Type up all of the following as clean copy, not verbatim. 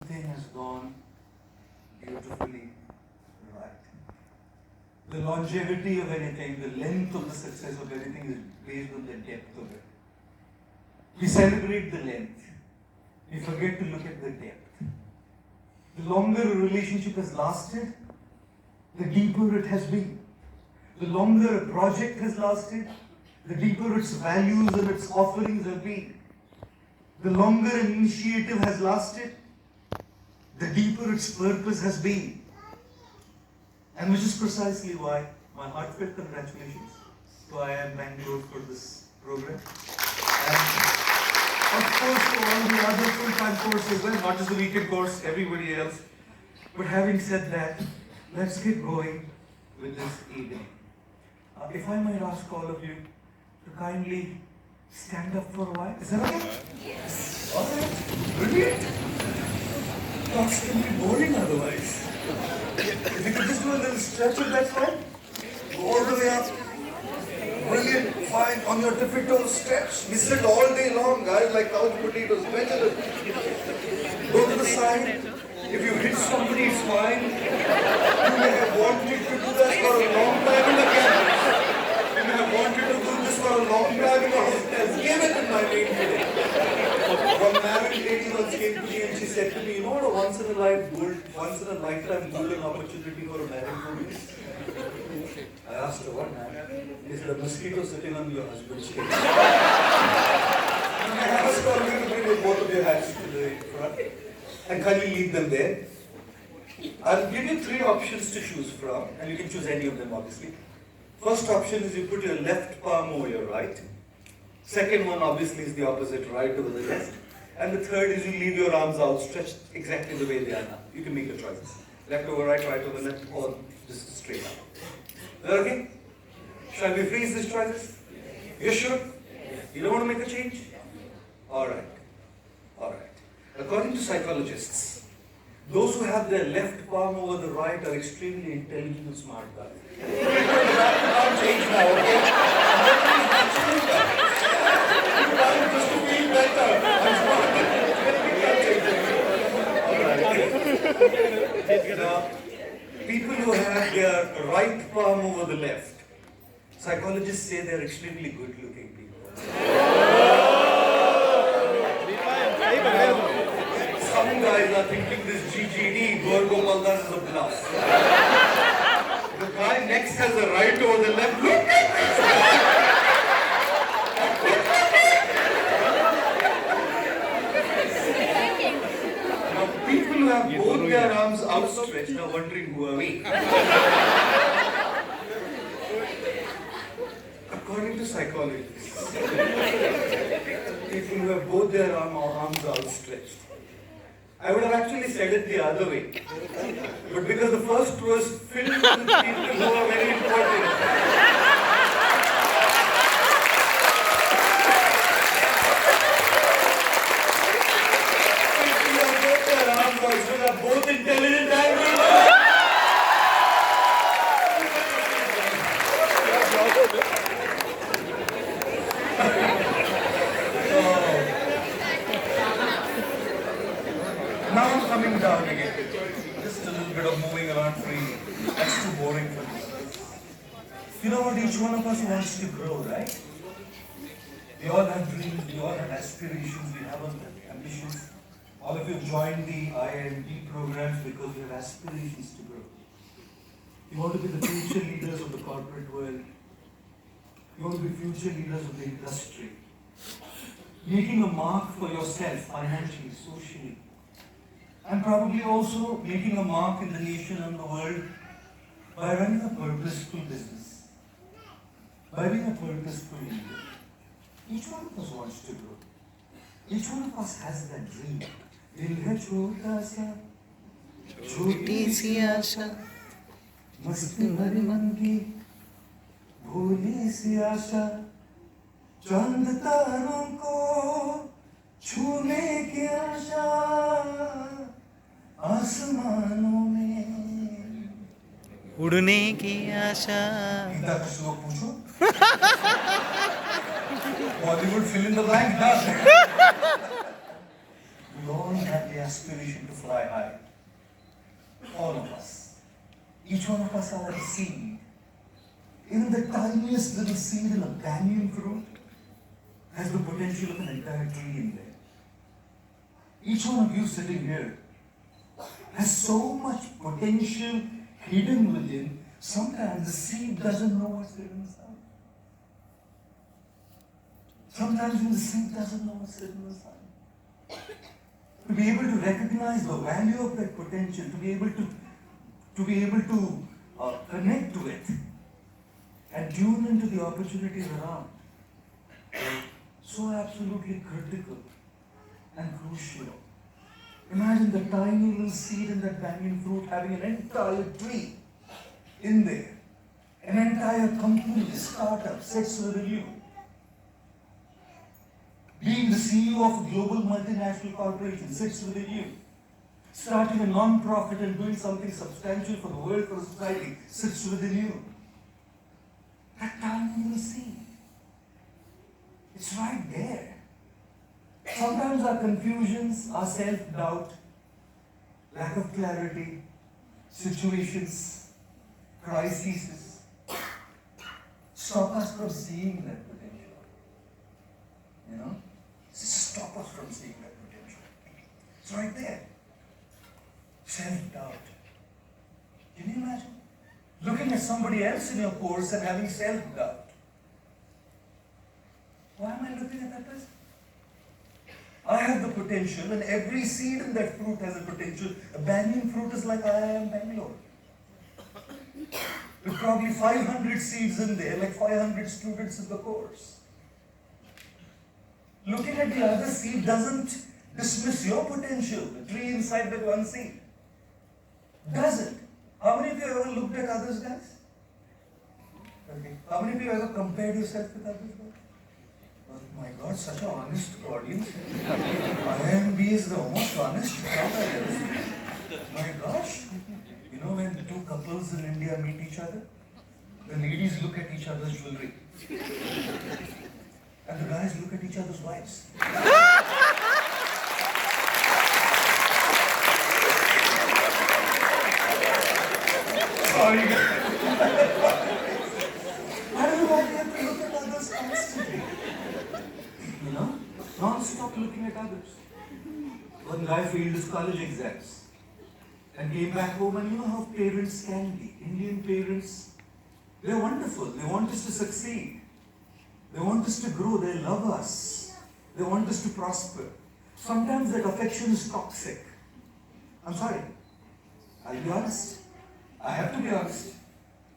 everything has gone beautifully right. The longevity of anything, the length of the success of anything is based on the depth of it. We celebrate the length. We forget to look at the depth. The longer a relationship has lasted, the deeper it has been. The longer a project has lasted, the deeper its values and its offerings have been. The longer an initiative has lasted, the deeper its purpose has been. And which is precisely why my heartfelt congratulations to IIM Bangalore for this program. And of course to all the other full-time courses, well, not just the weekend course, everybody else. But having said that, let's get going with this evening. If I might ask all of you to kindly stand up for a while. Is that okay? Yes. All right. Brilliant. Talks can be boring otherwise. If you could just do a little stretch of that fine. Go all the way up. Brilliant. Fine. On your tippy toes, stretch. We sit all day long, guys, like couch potatoes. Go to the side. If you hit somebody, it's fine. You may have wanted to do that for a long time and again. You may have wanted to do this for a long time and has given it in my main meeting. One married lady once came to me and she said to me, you know what a once in a lifetime golden opportunity for a married woman is? I asked her, what man? Is the mosquito sitting on your husband's skin? I asked her to bring both of your hands to the front and kindly leave them there. I'll give you 3 options to choose from, and you can choose any of them obviously. First option is you put your left palm over your right. Second one obviously is the opposite, right over the left. And the third is you leave your arms outstretched exactly the way they are now. You can make your choices. Left over right, right over left, or just straight up. Is that okay? Shall we freeze these choices? You sure? You don't want to make a change? Alright. Alright. According to psychologists, those who have their left palm over the right are extremely intelligent and smart guys. I'll change now, okay? Just to feel better. I'm smart. Now, people who have their right palm over the left, psychologists say they're extremely good-looking people. Some guys are thinking this GGD, Gour, is a bluff. The guy next has a right over the left. Look at this! Now, people who have both their arms outstretched are wondering who are we. According to psychologists, people who have both their arms outstretched. I would have actually said it the other way. But because the first row is filled with people who are very important. People who have both their arms outstretched are both intelligent and good. Now I'm coming down again. Just a little bit of moving around freely. That's too boring for me. You know what? Each one of us wants to grow, right? We all have dreams, we all have aspirations, we have ambitions. All of you joined the IIMB programs because you have aspirations to grow. You want to be the future leaders of the corporate world. You want to be future leaders of the industry. Making a mark for yourself financially, socially. And probably also making a mark in the nation and the world by running a purposeful business, by being a purposeful leader. Each one of us wants to grow. Each one of us has that dream. Dil hai chota sa, choti si aasha, masti bhari man ki, bholi si aasha, chand taron ko छूने की आशा आसमानों में उड़ने की आशा इधर कुछ लोग पूछो Bollywood fill in the blank we all have have the aspiration to fly high. All of us. Each one of us are like a seed. Even the tiniest little seed in a banyan fruit has the potential of an entire tree in there. Each one of you sitting here has so much potential hidden within, sometimes the seed doesn't know what's hidden inside. Sometimes the seed doesn't know what's hidden inside. To be able to recognize the value of that potential, to be able to connect to it and tune into the opportunities around. So absolutely critical and crucial. Imagine the tiny little seed in that banyan fruit having an entire tree in there. An entire company, startup sits within you. Being the CEO of a global multinational corporation sits within you. Starting a non-profit and doing something substantial for the world, for society, sits within you. That tiny little seed. It's right there. Sometimes our confusions, our self-doubt, lack of clarity, situations, crises, stop us from seeing that potential. You know? Stop us from seeing that potential. It's right there. Self-doubt. Can you imagine? Looking at somebody else in your course and having self-doubt. Why am I looking at that person? I have the potential, and every seed in that fruit has a potential. A banyan fruit is like IIM Bangalore. With probably 500 seeds in there, like 500 students in the course. Looking at the other seed doesn't dismiss your potential, the tree inside that one seed. Doesn't. How many of you have ever looked at others, guys? Okay. How many of you have ever compared yourself with others, guys? Oh my God, such an honest audience. IIMB is the most honest crowd I've ever seen. My gosh. You know, when two couples in India meet each other, the ladies look at each other's jewelry. And the guys look at each other's wives. Sorry. I don't know why we have to look at others constantly. You know? Non-stop looking at others. One guy failed his college exams and came back home, and you know how parents can be. Indian parents, they're wonderful. They want us to succeed. They want us to grow. They love us. They want us to prosper. Sometimes that affection is toxic. I'm sorry. I'll be honest. I have to be honest.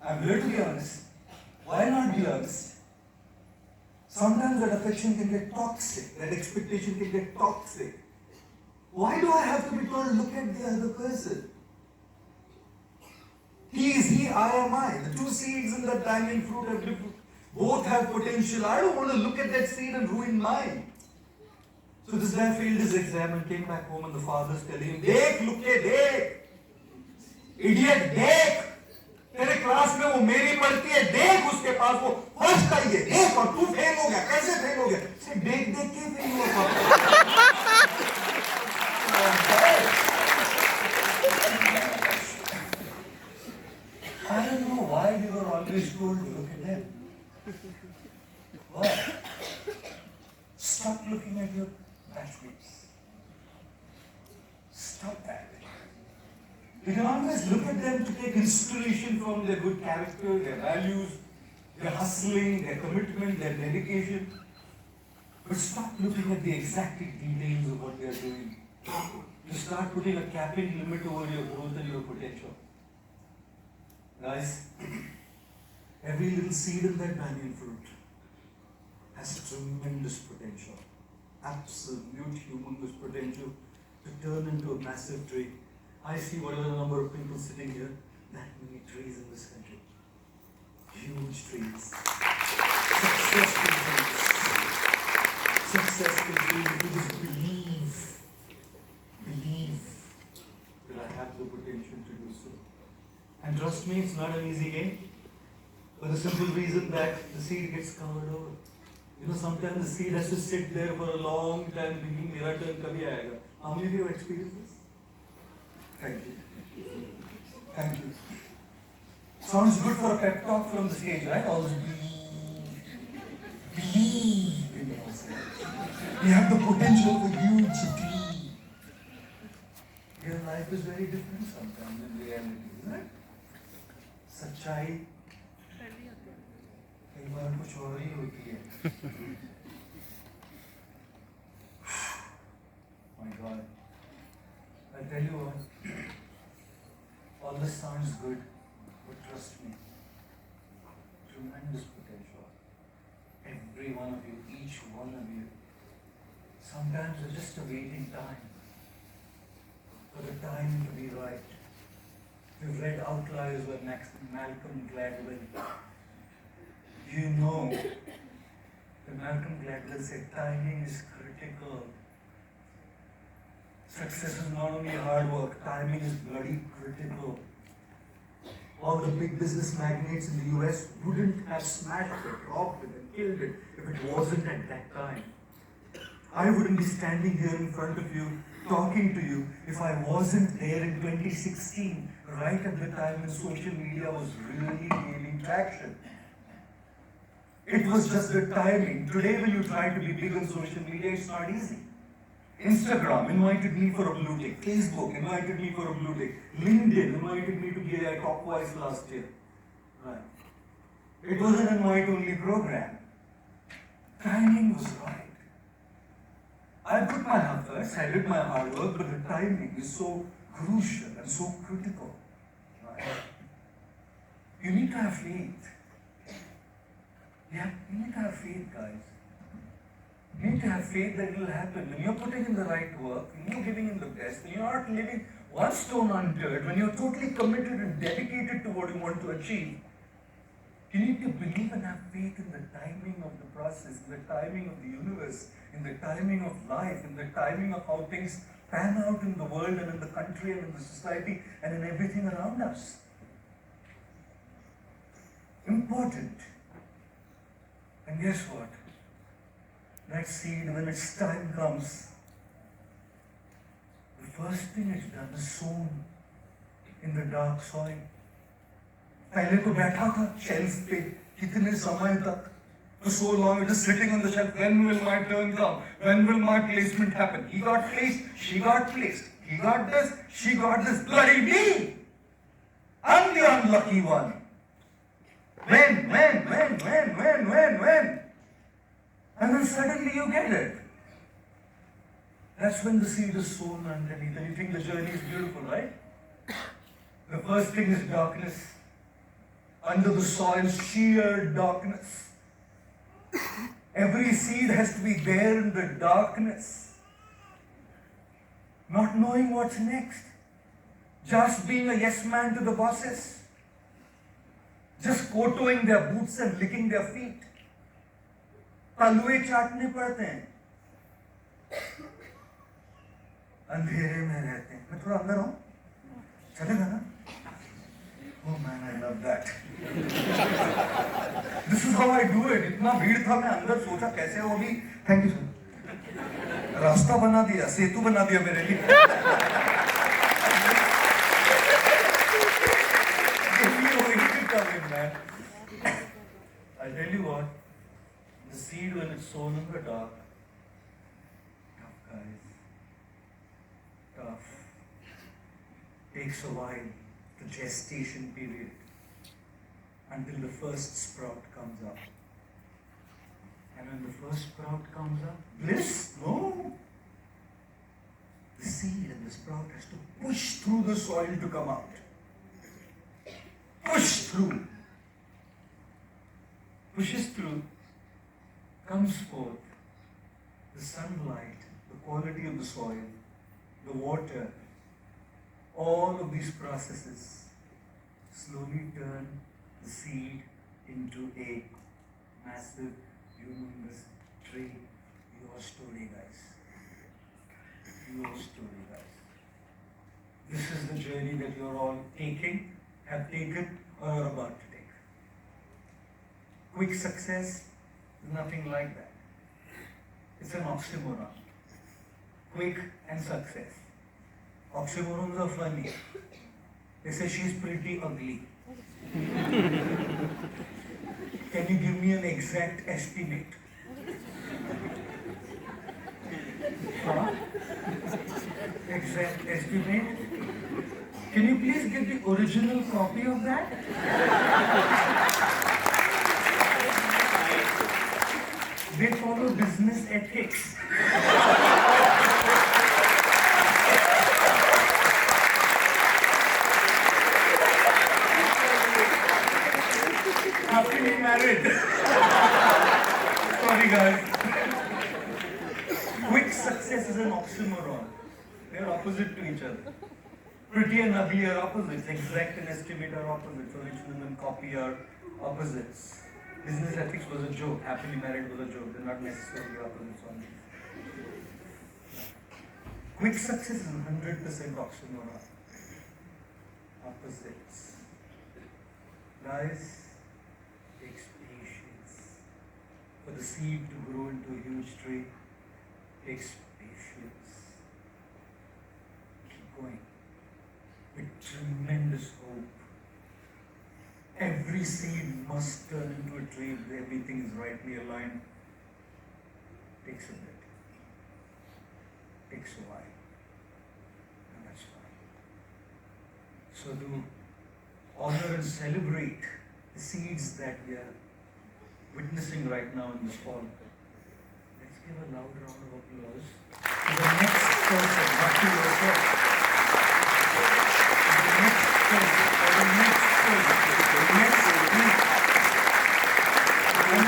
I'm here to be honest. Why not be honest? Sometimes that affection can get toxic. That expectation can get toxic. Why do I have to be told, look at the other person? He is he, I am I. The two seeds in that banyan fruit have different. Both have potential. I don't want to look at that seed and ruin mine. So this guy failed his exam and came back home, and the father's telling him, Dekh, look at Dekh. Idiot, Dekh. तेरे class में वो मेरी पढ़ती है, देख उसके पास वो first आई है, देख, और तू फेल हो गया, कैसे फेल हो गया? से देख देख के फेल हुआ। I don't know why we were always told to look at them. Why? Stop looking at your batchmates. Stop that. You can always look at them to take inspiration from their good character, their values, their hustling, their commitment, their dedication. But stop looking at the exact details of what they are doing. You start putting a capping limit over your growth and your potential. Guys, every little seed in that banyan fruit has tremendous potential. Absolute humongous potential to turn into a massive tree. I see what are the number of people sitting here, that many trees in this country. Huge trees. Successful trees. Successful trees. You just believe that I have the potential to do so. And trust me, it's not an easy game. For the simple reason that the seed gets covered over. You know, sometimes the seed has to sit there for a long time thinking, mera turn kabhi aayega. How many of you have experienced this? Thank you. Thank you. Sounds good for a pep talk from the stage, right? All this believe in yourself. You have the potential for huge dream. Your life is very different sometimes in reality, isn't it? सच्चाई कई बार कुछ और ही होती है. My God, I tell you what, all this sounds good, but trust me, tremendous potential. Every one of you, each one of you, sometimes it's just a waiting time for the time to be right. We've read Outliers by Malcolm Gladwell. You know that Malcolm Gladwell said timing is critical. Success is not only hard work, timing is bloody critical. All the big business magnates in the US wouldn't have smashed it, robbed it, and killed it if it wasn't at that time. I wouldn't be standing here in front of you, talking to you, if I wasn't there in 2016, right at the time when social media was really gaining traction. It was just the timing. Today when you try to be big on social media, it's not easy. Instagram invited me for a blue tick. Facebook invited me for a blue tick. LinkedIn invited me to be a top voice last year. Right. It was an invite-only program. Timing was right. I put my efforts, I did my hard work, but the timing is so crucial and so critical. Right? You need to have faith. Yeah, you need to have faith, guys. You need to have faith that it will happen. When you're putting in the right work, when you're giving in the best, when you're not leaving one stone unturned, when you're totally committed and dedicated to what you want to achieve, you need to believe and have faith in the timing of the process, in the timing of the universe, in the timing of life, in the timing of how things pan out in the world and in the country and in the society and in everything around us. Important. And guess what? That seed, when its time comes, the first thing it's done is sown in the dark soil. पहले तो बैठा था shelf पे कितने समय तक, for so long it is sitting on the shelf. When will my turn come? When will my placement happen? He got placed, she got placed, he got this, she got this. Bloody me! I'm the unlucky one. When? And then suddenly you get it. That's when the seed is sown underneath, and you think the journey is beautiful, right? The first thing is darkness. Under the soil, sheer darkness. Every seed has to be there in the darkness. Not knowing what's next. Just being a yes man to the bosses. Just kotoing their boots and licking their feet. तलुए चाटने पड़ते हैं. अंधेरे में रहते हैं. मैं थोड़ा अंदर हूँ. चलेगा ना? Oh man, I love that. This is how I do it. इतना भीड़ था, मैं अंदर सोचा कैसे वो भी. Thank you sir. रास्ता बना दिया, सेतु बना दिया मेरे लिए. I tell you what, the seed when it's sown in the dark, tough guys, tough. Takes a while, the gestation period, until the first sprout comes up. And when the first sprout comes up, bliss? No. The seed and the sprout has to push through the soil to come out. Push through. Pushes through, comes forth. The sunlight, the quality of the soil, the water, all of these processes slowly turn the seed into a massive, humongous tree. Your story, guys. Your story, guys. This is the journey that you're all taking, have taken, or are about to take. Quick success is nothing like that. It's an oxymoron. quick and success. Oxymorons are funny. They say she's pretty ugly. Can you give me an exact estimate? Huh? Exact estimate? Can you please get the original copy of that? They follow business ethics. Happily married. Sorry guys. Quick success is an oxymoron. They are opposite to each other. Pretty and ugly are opposites. Exact and estimate are opposites. Original and copy are opposites. Business ethics was a joke. Happily married was a joke. They're not necessarily opposites only. Quick success is 100% oxymoron. Opposites. Guys, takes patience. For the seed to grow into a huge tree, takes patience. Keep going. With tremendous hope. Every seed must turn into a tree if everything is rightly aligned. Takes a bit. Takes a while. And that's fine. So to honor and celebrate the seeds that we are witnessing right now in this fall, let's give a loud round of applause to the next person, not to yourself. The next person, or the next person, the next week. And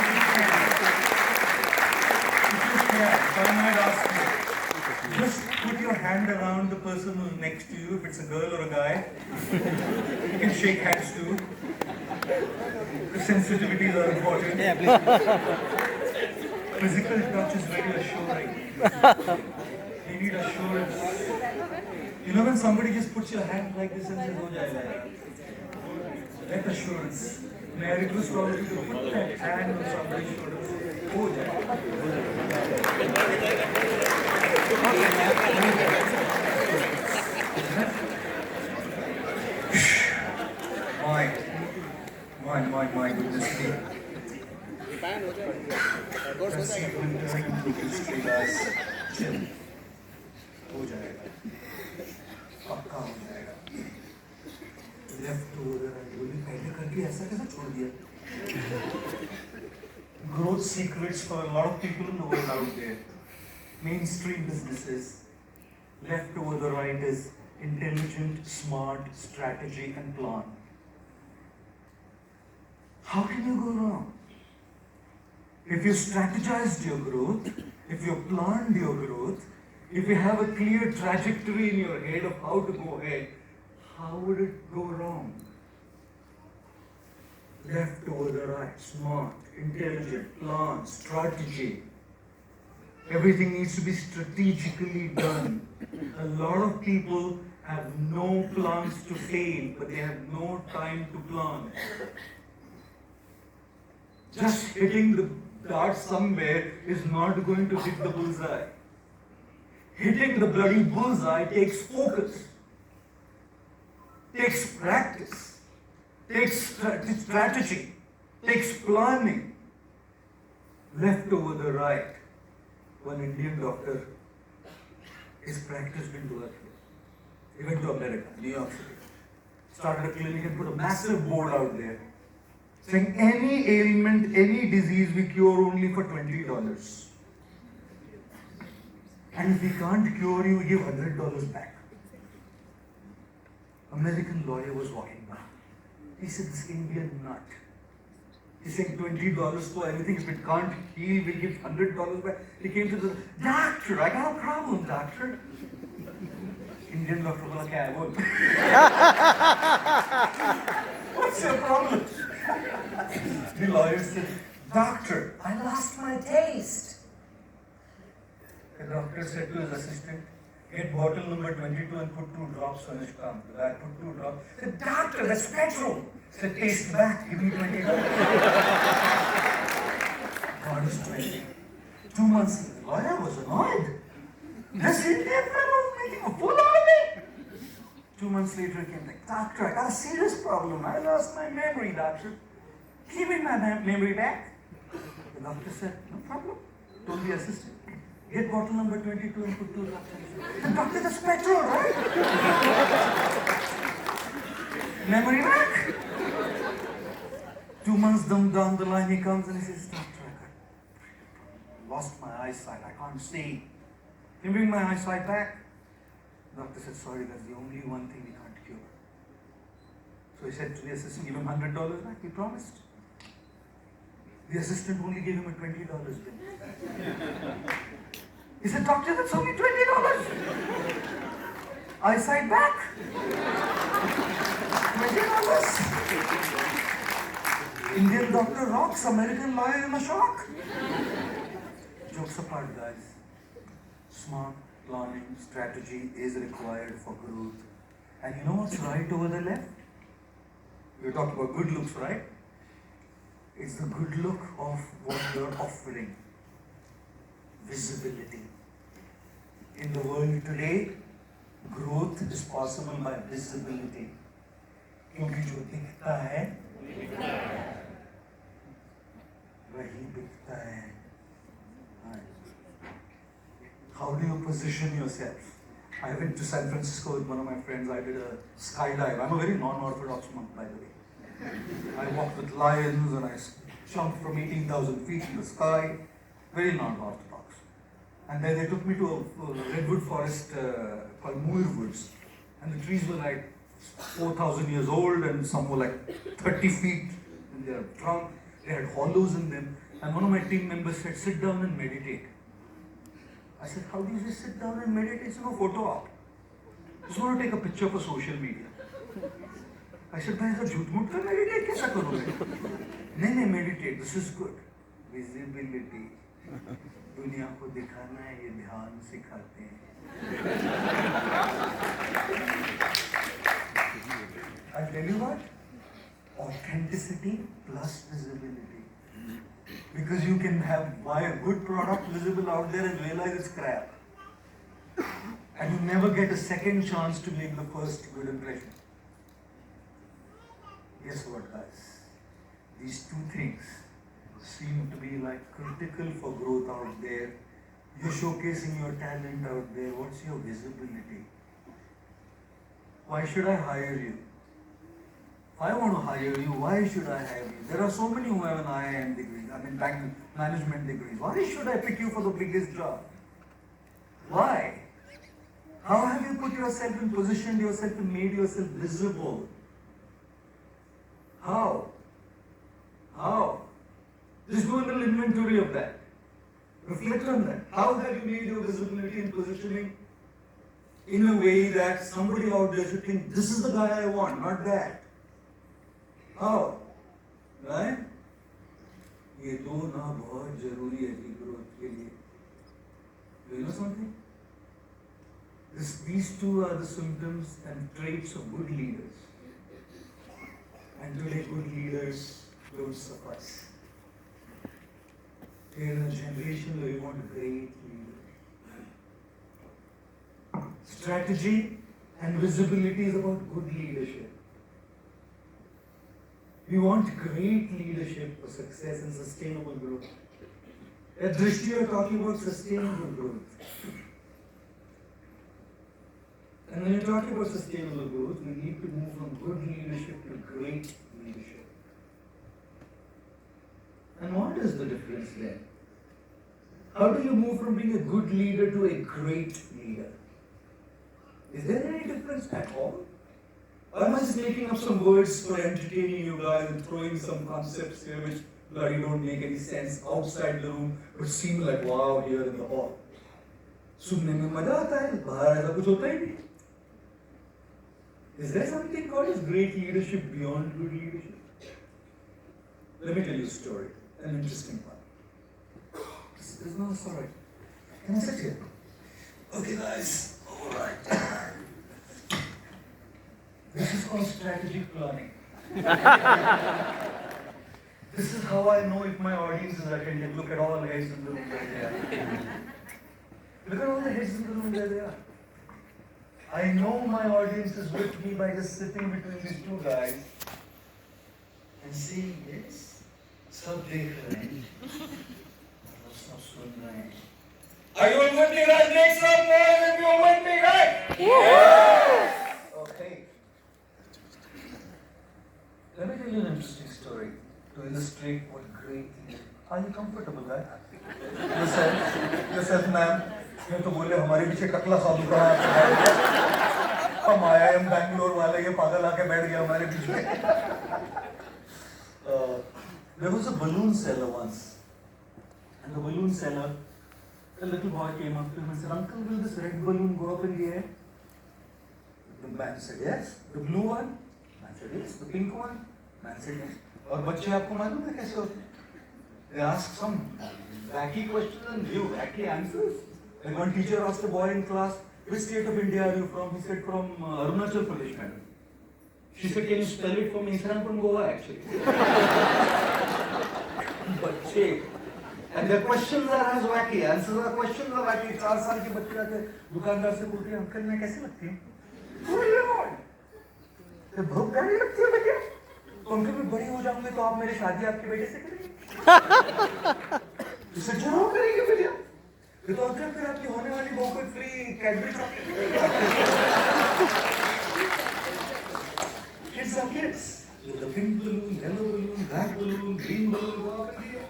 if you can, if I might ask you, just put your hand around the person who's next to you, if it's a girl or a guy. You can shake hands too. The sensitivities are important. Yeah, please. Physical touch is very assuring. You need assurance. You know when somebody just puts your hand like this and says, "Ho jayega." That assurance. May I request all of you to put that hand on somebody's shoulder and say, "Ho jayega." My goodness me. That's the winter into history, guys. Chill. हो जाएगा. पक्का हो जाएगा. Left over and बोली पहले करके ऐसा कैसे छोड़ दिया? Growth secrets for a lot of people in the world out there. Mainstream businesses. Left over the right is intelligent, smart strategy and plan. How can you go wrong? If you strategized your growth, if you planned your growth, if you have a clear trajectory in your head of how to go ahead, how would it go wrong? Left over the right, smart, intelligent, plan, strategy. Everything needs to be strategically done. A lot of people have no plans to fail, but they have no time to plan. Just hitting the dart somewhere is not going to hit the bullseye. Hitting the bloody bullseye takes focus, takes practice, takes strategy, takes planning. Left over the right. One Indian doctor is practiced into earthquake. He went to America, New York City, started a clinic and put a massive board out there saying any ailment, any disease we cure only for $20. And if we can't cure you, we give $100 back. American lawyer was walking by. He said, this Indian nut. He's saying $20 for anything. If it can't heal, we give $100 back. He came to the doctor. I got a problem, doctor. Indian doctor was like, I won't. What's your problem? The lawyer said, doctor, I lost my taste. The doctor said to his assistant, get bottle number 22 and put 2 drops on his tongue. The guy put 2 drops. He said, doctor, that's petrol. He said, taste back, give me $20. God is 20. 2 months, the lawyer was annoyed. This Indian fellow making a fool out of me. 2 months later, he came like, doctor, I got a serious problem. I lost my memory, doctor. Give me my memory back. The doctor said, no problem. Told the assistant, get bottle number 22 and put 2 drops in. The doctor, that's petrol, right? Memory back. 2 months down the line, he comes and he says, doctor, I lost my eyesight. I can't see. Can you bring my eyesight back? The doctor said, sorry, that's the only one thing we can't cure. So he said to the assistant, give him $100 back. He promised. The assistant only gave him a $20 bill. He said, doctor, that's only $20. Eyesight back. $20. Indian doctor rocks, American lawyer in a shock. Jokes apart, guys. Smart planning, strategy is required for growth. And you know what's right over the left? We're talking about good looks, right? It's the good look of what you're offering. Visibility. In the world today, growth is possible by visibility. क्योंकि जो दिखता है वही बिकता है. How do you position yourself? I went to San Francisco with one of my friends. I did a skydive. I'm a very non-orthodox monk, by the way. I walked with lions and I jumped from 18,000 feet in the sky. Very non-orthodox. And then they took me to a redwood forest called Moor Woods. And the trees were like 4,000 years old and some were like 30 feet in their trunk. They had hollows in them. And one of my team members said, sit down and meditate. I said, how do you just sit down and meditate? It's no photo op. Just want to take a picture for social media. I said, भाई ऐसा झूठ मूठ कर meditate कैसा करोगे? नहीं meditate. This is good. Visibility. दुनिया को दिखाना है ये ध्यान सिखाते हैं. I'll tell you what. Authenticity plus visibility. Because you can buy a good product visible out there and realize it's crap. And you never get a second chance to make the first good impression. Guess what, guys? These two things seem to be like critical for growth out there. You're showcasing your talent out there. What's your visibility? Why should I hire you? If I want to hire you, why should I hire you? There are so many who have an IIM degree, bank management degrees. Why should I pick you for the biggest job? Why? How have you put yourself and positioned yourself and made yourself visible? How? Just do a little inventory of that. Reflect on that. How have you made your visibility and positioning in a way that somebody out there should think, this is the guy I want, not that. How? Right? ये दो ना बहुत जरूरी है जी growth के लिए. Do you know something? These two are the symptoms and traits of good leaders. And today good leaders don't suffice. We are in a generation where we want a great leader. Strategy and visibility is about good leadership. We want great leadership for success and sustainable growth. At Dhristi, we are talking about sustainable growth. And when you're talking about sustainable growth, we need to move from good leadership to great leadership. And what is the difference then? How do you move from being a good leader to a great leader? Is there any difference at all? Or am I just making up some words for entertaining you guys and throwing some concepts here which bloody don't make any sense outside the room but seem like wow here in the hall? सुनने में मजा आता है, बाहर ऐसा कुछ होता ही नहीं. Is there something called as great leadership beyond good leadership? Let me tell you a story, an interesting one. This is not sorry. Can I sit here? Okay, guys. All right. This is called strategic planning. This is how I know if my audience is attending. Look at all the guys in the room right there. Look at all the heads in the room where they are. I know my audience is with me by just sitting between these two guys and saying, yes, सब देख रहे हैं, मतलब सब सुन रहे हैं. Are you with me, guys? Make some noise if you're with me, guys. Yes. Okay. Let me tell you an interesting story to illustrate what great thing is. Are you comfortable, guys? Yourself, ma'am. मैं तो बोले हमारे पीछे टकला साधु कहाँ हम IIM Bangalore वाले ये पागल आके बैठ गया हमारे पीछे. There was a balloon seller once, and the balloon seller, a little boy came up to him and said, "Uncle, will this red balloon go up in the air?" The man said, "Yes." "The blue one?" Man said, "Yes." "The pink one?" Man said, "Yes." और बच्चे आपको मालूम है कैसे होते हैं? They ask some wacky questions and give wacky answers. Like one teacher asked a boy in class, "Which state of India are you from?" He said, "From Arunachal Pradesh, madam." She said, "Can you spell it for me?" He said, "I'm from Goa, actually." बच्चे, and the questions are as wacky, answers are questions are wacky. 4 साल के बच्चे आके दुकानदार से बोलते हैं, "uncle मैं कैसे लगती हूँ?" तो बहुत प्यारी लगती है बेटा। तो अंकल मैं बड़ी हो जाऊंगी तो आप मेरी शादी आपके बेटे से करेंगे? इसे जरूर करेंगे भैया। तो अंकल फिर आपकी होने वाली बहू को free Cadbury chocolate. Kids are kids. The pink balloon, yellow balloon, black balloon, green balloon, go up in the air.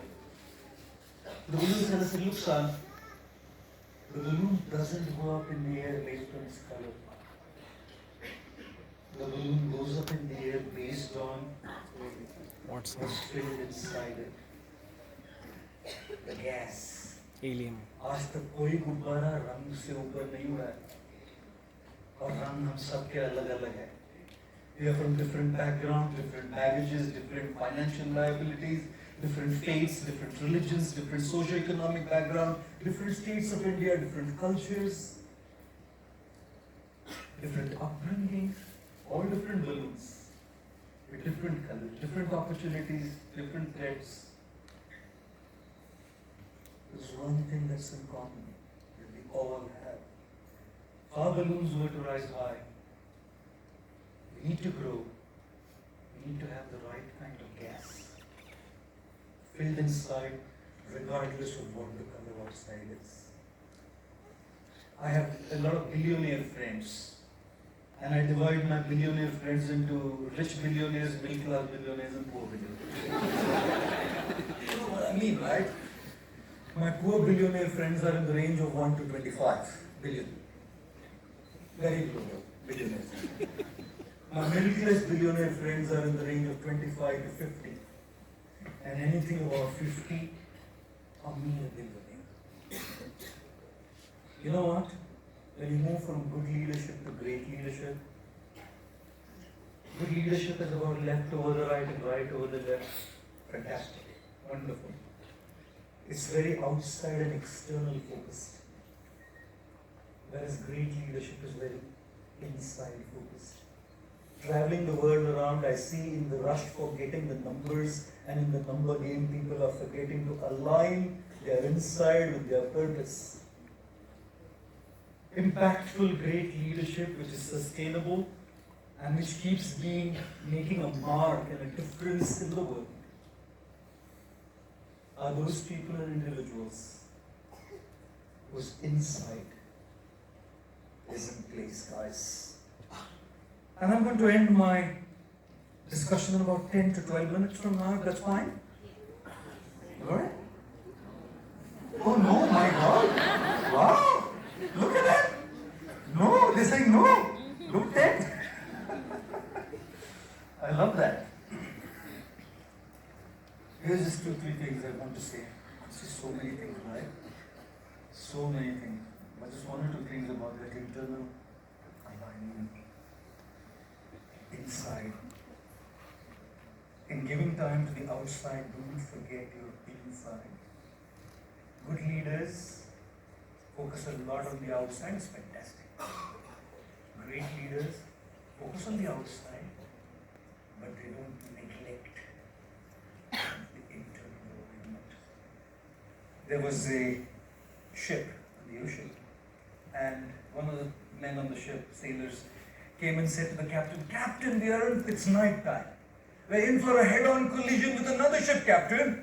The balloon seller said, "Look, son, the balloon doesn't go up in the air based on its color. The balloon goes up in the air based on what's filled inside it. The gas." Helium. आज तक कोई गुब्बारा रंग से ऊपर नहीं उड़ा है और रंग हम सबके अलग अलग है. We are from different backgrounds, different baggages, different financial liabilities, different faiths, different religions, different socio-economic background, different states of India, different cultures, different upbringings, all different balloons with different colors, different opportunities, different threats. There's one thing that's in common that we all have. If our balloons were to rise high, we need to grow. We need to have the right kind of gas filled inside, regardless of what the color outside is. I have a lot of billionaire friends, and I divide my billionaire friends into rich billionaires, middle class billionaires, and poor billionaires. You know what I mean, right? My poor billionaire friends are in the range of 1 to 25 billion. Very low billionaires. My middle class billionaire friends are in the range of 25 to 50. And anything above 50, a mere billionaire. You know what? When you move from good leadership to great leadership, good leadership is about left over the right and right over the left. Fantastic. Wonderful. It's very outside and external focused. Whereas great leadership is very inside focused. Traveling the world around, I see in the rush for getting the numbers and in the number game, people are forgetting to align their inside with their purpose. Impactful, great leadership which is sustainable and which keeps making a mark and a difference in the world are those people and individuals whose inside is in place, guys. And I'm going to end my discussion in about 10 to 12 minutes from now, if that's fine. Alright? Oh no, my God! Wow! Look at that! No, they're saying no! Look 10! I love that. Here's just 2-3 things I want to say. It's just so many things, right? So many things. But just 1 or 2 things about that internal alignment. Inside. In giving time to the outside, don't forget your inside. Good leaders focus a lot on the outside, it's fantastic. Great leaders focus on the outside, but they don't neglect the internal alignment. There was a ship on the ocean and one of the men on the ship, sailors, came and said to the captain, "Captain, it's night time. We're in for a head-on collision with another ship, Captain."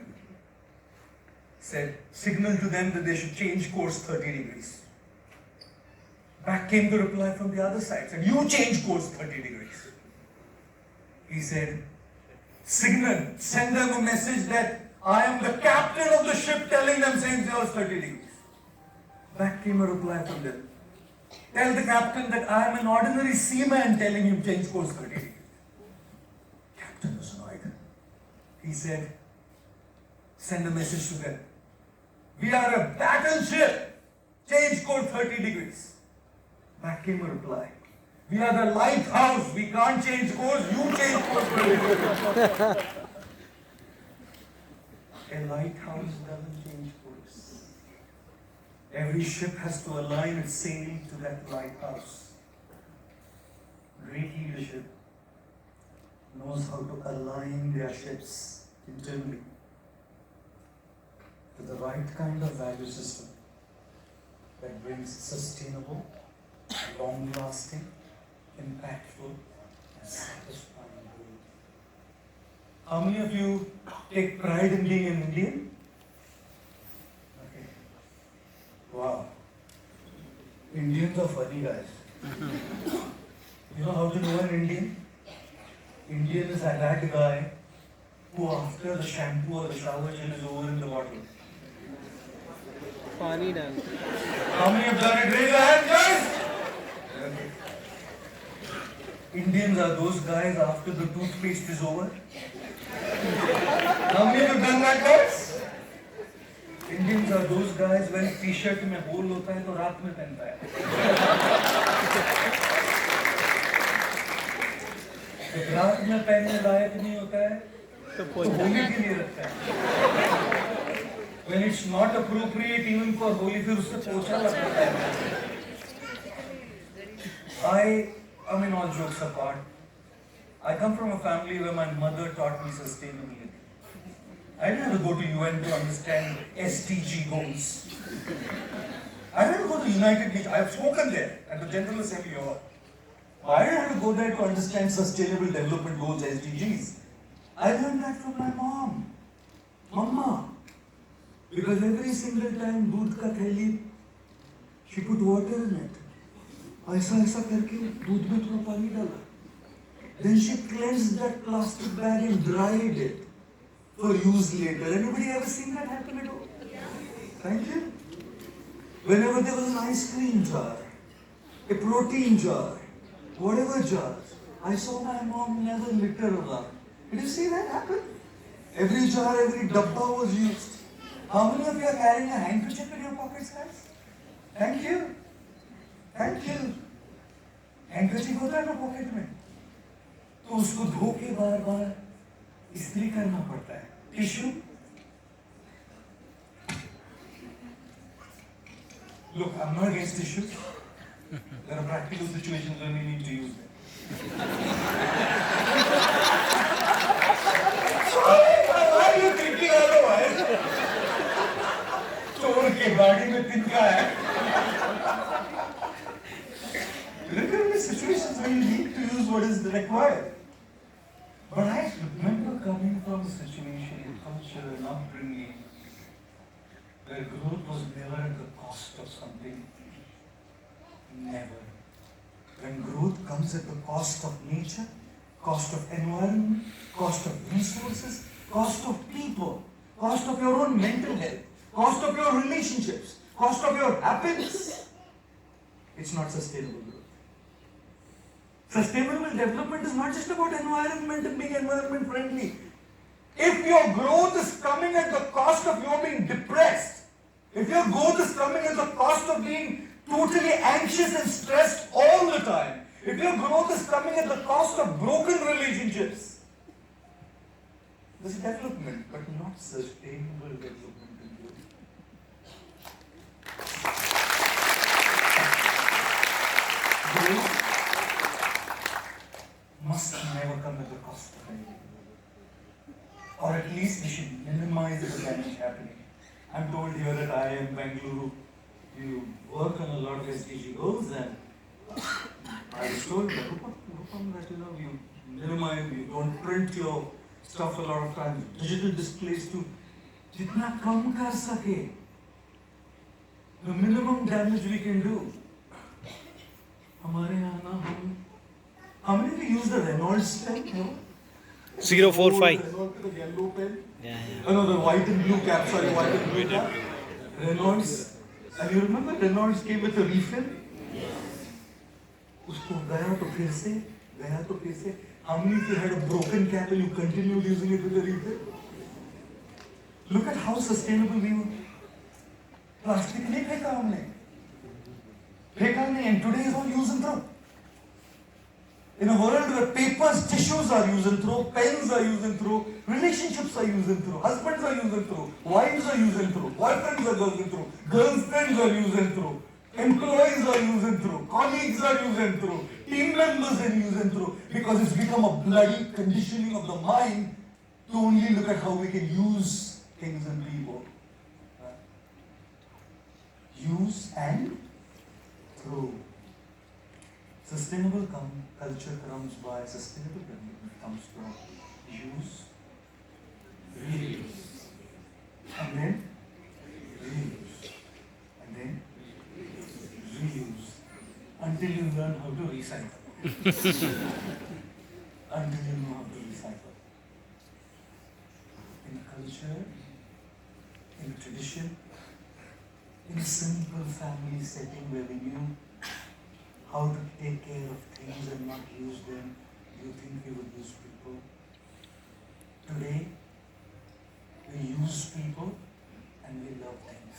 Said, "Signal to them that they should change course 30 degrees. Back came the reply from the other side, said, "You change course 30 degrees. He said, "Signal, send them a message that I am the captain of the ship telling them change course 30 degrees. Back came a reply from them. "Tell the captain that I am an ordinary seaman telling him change course 30 degrees. Captain was annoyed. He said, "Send a message to them. We are a battleship. Change course 30 degrees. Back came a reply. "We are the lighthouse. We can't change course. You change course 30 degrees. A lighthouse doesn't change course. Every ship has to align its sail to that lighthouse. Great leadership knows how to align their ships internally to the right kind of value system that brings sustainable, long-lasting, impactful, and satisfying growth." How many of you take pride in being an Indian? Okay. Wow. Indians are funny guys. You know how to know an Indian? Indian is that guy who after the shampoo or the shower gel is over in the bottle. Funny dance. How many have done it? Raise your hand, guys! Indians are those guys after the toothpaste is over. How many have done that, guys? Indians are those guys when t-shirt में whole होता है तो रात में पहनता है. जब रात में पहनने लायक नहीं होता है तो होली के लिए रखता है. When it's not appropriate even for Holi फिर उससे पोछा लगता है. I mean, all jokes apart, I come from a family where my mother taught me sustainability. I didn't have to go to UN to understand SDG goals. I didn't go to United Nations. I have spoken there at the General Assembly Hall. I didn't have to go there to understand Sustainable Development Goals, SDGs. I learned that from my mom. Mama. Because every single time दूध का थैली, she put water in it. ऐसा ऐसा करके दूध में थोड़ा पानी डाला. Then she cleansed that plastic bag and dried it for use later. Anybody ever seen that happen at all? Thank you. Whenever there was an ice cream jar, a protein jar, whatever jars, I saw my mom never litter around. Did you see that happen? Every jar, every dabba was used. How many of you are carrying a handkerchief in your pockets, guys? Thank you. Thank you. Handkerchief होता है ना pocket में, तो उसको धो के बार बार इस्त्री करना पड़ता है. Tissue. Look, I'm not against tissues. There are practical situations when we need to use them. Why are you thinking otherwise? चोर के गाड़ी में तिनका है. There will be situations where you need to use what is required. But I remember coming from a situation, culture, and upbringing where growth was never at the cost of something. Never. When growth comes at the cost of nature, cost of environment, cost of resources, cost of people, cost of your own mental health, cost of your relationships, cost of your happiness, it's not sustainable growth. Sustainable development is not just about environment and being environment friendly. If your growth is coming at the cost of your being depressed, if your growth is coming at the cost of being totally anxious and stressed all the time, if your growth is coming at the cost of broken relationships, this is development, but not sustainable development and growth. Growth must never come at the cost of anything. Or at least we should minimize the damage happening. I'm told here at IIMB Bangalore, you work on a lot of SDG goals, and I was told that Rupam, that you minimize, you don't print your stuff a lot of times, digital displays to jitna kam kar sake, the minimum damage we can do. हमारे यहाँ ना हमने भी use the Reynolds pen, you know? 045. The yellow pen. Yeah. Oh no, the white and blue cap. Sorry, white and blue cap. Reynolds. And you remember Reynolds came with a refill? उसको गया तो फिर से. How many of you had a broken cap and you continued using it with a refill? Look at how sustainable we were. Plastic नहीं फेंका हमने. And today is all use and throw. In a world where papers, tissues are use and throw, pens are use and throw, relationships are use and throw, husbands are use and throw, wives are use and throw, boyfriends are use and throw, girlfriends are use and throw, employees are use and throw, colleagues are use and throw, team members are use and throw, because it's become a bloody conditioning of the mind to only look at how we can use things and people. Use and throw. Sustainable culture comes by sustainable development comes from use, reuse, and then reuse, and then reuse, until you learn how to recycle. Until you know how to recycle. In culture, in tradition, in a simple family setting where we knew how to take care of things and not use them, do you think we would use people? Today, we use people and we love things.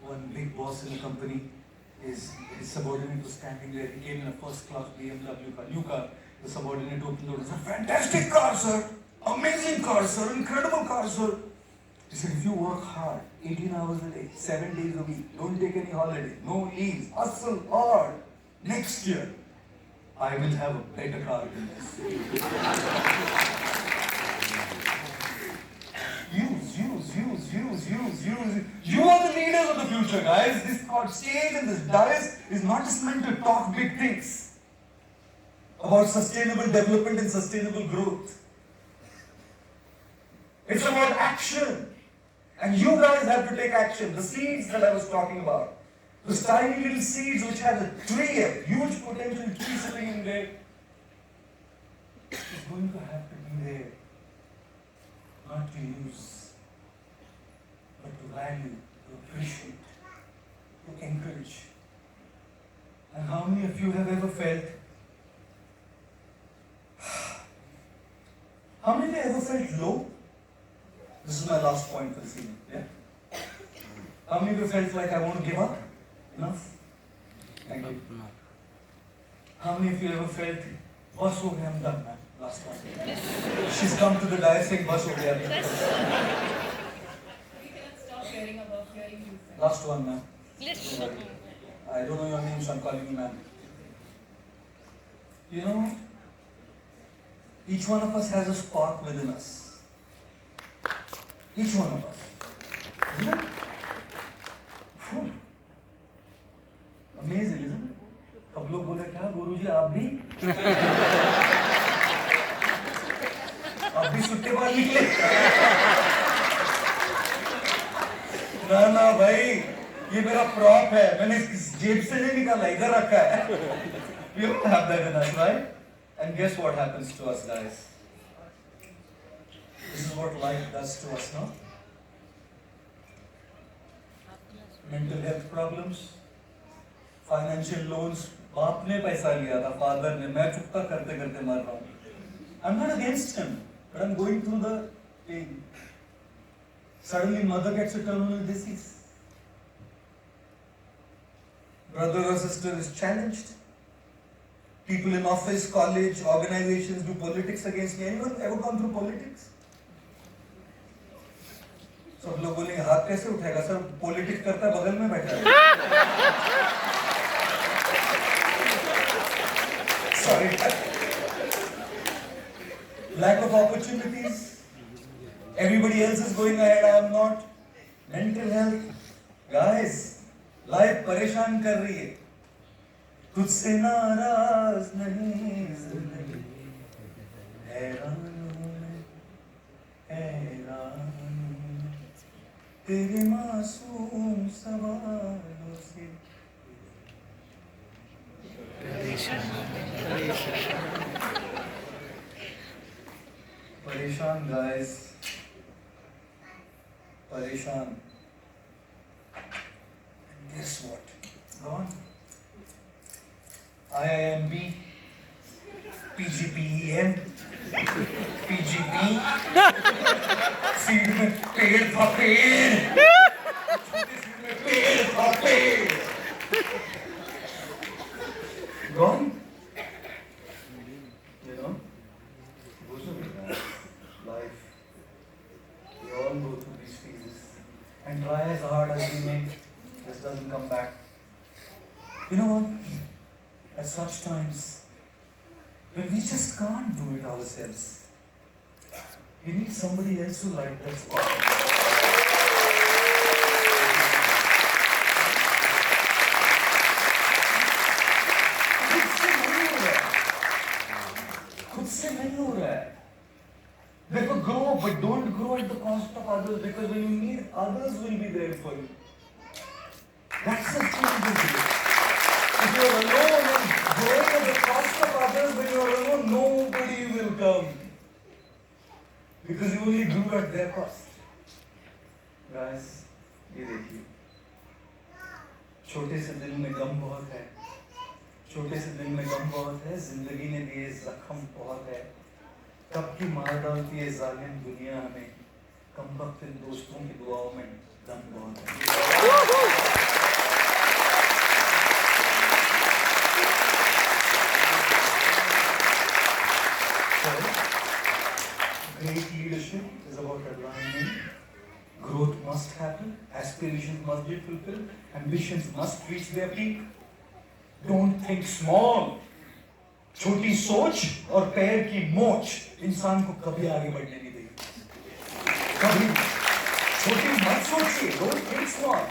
One big boss in the company, his subordinate was standing there. He came in a first class BMW car, new car. The subordinate opened the door and said, "Fantastic car, sir! Amazing car, sir! Incredible car, sir!" He said, "If you work hard, 18 hours a day, 7 days a week, don't take any holiday, no leaves, hustle hard, next year, I will have a better car than this." Use. You are the leaders of the future, guys. This stage and this dais is not just meant to talk big things about sustainable development and sustainable growth. It's about action. And you guys have to take action. The seeds that I was talking about, those tiny little seeds which have a tree, a huge potential tree sitting in there, is going to have to be there. Not to use, but to value, to appreciate, to encourage. And how many of you have ever felt, how many of you ever felt low? This is my last point for this evening. Yeah? How many of you felt like I want to give up? Enough? Thank you. How many of you ever felt, "Bas ho gaya, I'm done, man." Last one. She's come to the dais saying, "Bas ho gaya." We cannot stop hearing about hearing you. Last one, ma'am. I don't know your name, so I'm calling you ma'am. You know, each one of us has a spark within us. Each one of us. Isn't it? Amazing, isn't it? अब लोग बोले क्या गुरुजी आप भी सुट्टेबाज निकले ना भाई ये मेरा प्रॉप है मैंने जेब से नहीं निकाला इधर रखा है. We don't have that in us, right? And guess what happens to us, guys? This is what life does to us, no? Mental health problems, financial loans. बाप ने पैसा लिया था, father ने, मैं चुकता करते करते मर रहा हूँ. I'm not against him, but I'm going through the pain. Suddenly mother gets a terminal disease. Brother or sister is challenged. People in office, college, organizations do politics against me. Anyone ever gone through politics? सब लोग बोलेंगे हाथ कैसे उठाएगा sir politics करता है बगल में बैठा है. Sorry. Lack of opportunities, Everybody else is going ahead, I am not. Mental health. Guys, life परेशान कर रही है. तुझसे नाराज नहीं जिंदगी. हैरान हूँ मैं, हैरान हूँ तेरे मासूम सवालों से. परेशान guys, परेशान. And guess what? Gone. IIMB, PGPEM, PGP, seat में पेड़ था पेड़. छोटी सीट में पेड़ था पेड़. Gone. You know, goes away. Life. We all go through these phases, and try as hard as we may, this doesn't come back. You know what? At such times, when we just can't do it ourselves, we need somebody else to light that spark. खुद से नहीं हो रहा है. Therefore, grow, but don't grow at the cost of others, because when you need, others will be there for you. That's the thing. If you are alone and growing at the cost of others, when you are alone, nobody will come. Because you only grew at their cost. Guys, ये देखिए. छोटे से दिल में गम बहुत है. छोटे से दिल में गम बहुत है. जिंदगी ने दिए जख्म बहुत है. कब की मार डालती है जालिम दुनिया हमें. कम वक्त इन दोस्तों की दुआओं में दम बहुत है. Great leadership is about alignment. Growth must happen. Aspirations must be fulfilled. Ambitions must reach their peak. Don't think small. छोटी सोच और पैर की मोच इंसान को कभी आगे बढ़ने नहीं देगी. कभी छोटी मत सोचिए. Don't think small.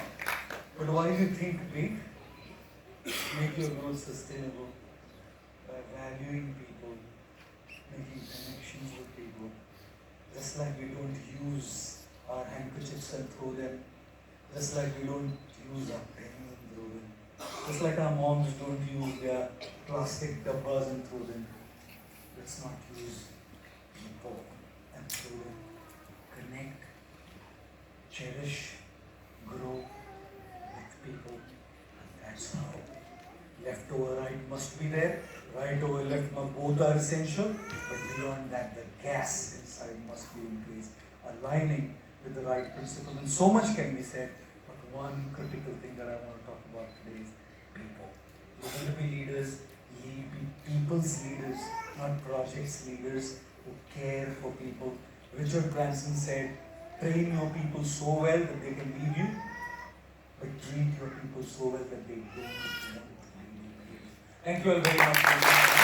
But while you think big, make your growth sustainable by valuing people, making connections with people. Just like we don't use our handkerchiefs and throw them. Just like we don't use our pen and throw them. Just like our moms don't use their plastic dabbas and throw them. Let's not use people and throw them. Connect, cherish, grow with people. And that's how. Left over right must be there. Right over left, both are essential. But beyond that, the gas inside must be increased. Aligning with the right principles. And so much can be said. But one critical thing that I want to talk about today is people. You want to be leaders, be people's leaders, not projects leaders who care for people. Richard Branson said, train your people so well that they can lead you, but treat your people so well that they don't want to lead you. Thank you all very much.